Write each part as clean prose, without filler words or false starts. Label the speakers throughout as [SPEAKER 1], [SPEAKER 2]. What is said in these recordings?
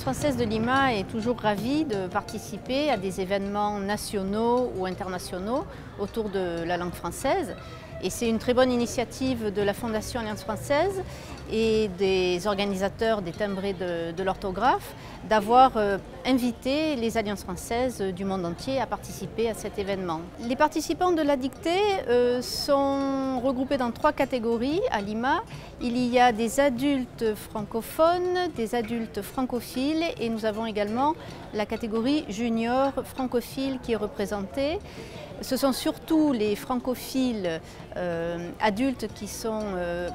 [SPEAKER 1] française de Lima est toujours ravie de participer à des événements nationaux ou internationaux autour de la langue française. Et c'est une très bonne initiative de la Fondation Alliance Française et des organisateurs des timbrés de l'orthographe d'avoir invité les Alliances françaises du monde entier à participer à cet événement. Les participants de la dictée sont regroupés dans 3 catégories à Lima. Il y a des adultes francophones, des adultes francophiles et nous avons également la catégorie junior francophile qui est représentée. Ce sont surtout les francophiles adultes qui sont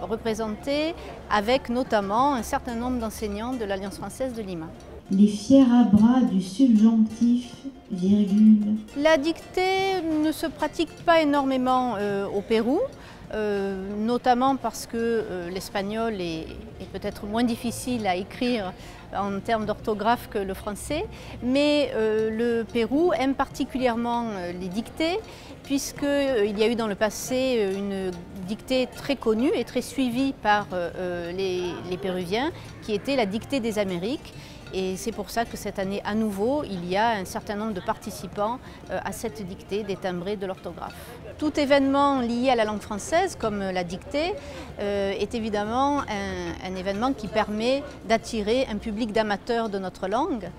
[SPEAKER 1] représentés avec notamment un certain nombre d'enseignants de l'Alliance française de Lima.
[SPEAKER 2] Les fiers à bras du subjonctif, virgule.
[SPEAKER 1] La dictée ne se pratique pas énormément au Pérou, notamment parce que l'espagnol est peut-être moins difficile à écrire en termes d'orthographe que le français, mais le Pérou aime particulièrement les dictées puisqu'il y a eu dans le passé une dictée très connue et très suivie par les Péruviens qui était la dictée des Amériques. Et c'est pour ça que cette année, à nouveau, il y a un certain nombre de participants à cette dictée des timbrés de l'orthographe. Tout événement lié à la langue française, comme la dictée, est évidemment un événement qui permet d'attirer un public d'amateurs de notre langue.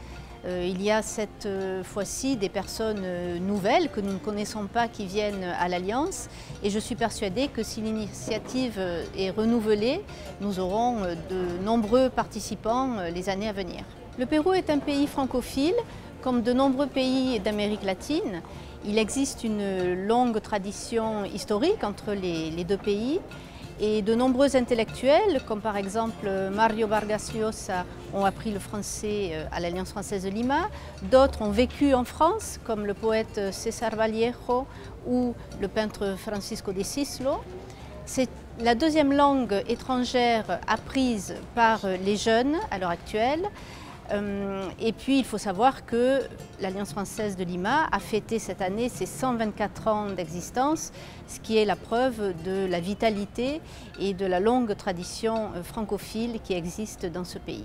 [SPEAKER 1] Il y a cette fois-ci des personnes nouvelles que nous ne connaissons pas qui viennent à l'Alliance et je suis persuadée que si l'initiative est renouvelée, nous aurons de nombreux participants les années à venir. Le Pérou est un pays francophile, comme de nombreux pays d'Amérique latine. Il existe une longue tradition historique entre les 2 pays. Et de nombreux intellectuels, comme par exemple Mario Vargas Llosa, ont appris le français à l'Alliance française de Lima. D'autres ont vécu en France, comme le poète César Vallejo ou le peintre Francisco de Cislo. C'est la 2e langue étrangère apprise par les jeunes à l'heure actuelle. Et puis il faut savoir que l'Alliance française de Lima a fêté cette année ses 124 ans d'existence, ce qui est la preuve de la vitalité et de la longue tradition francophile qui existe dans ce pays.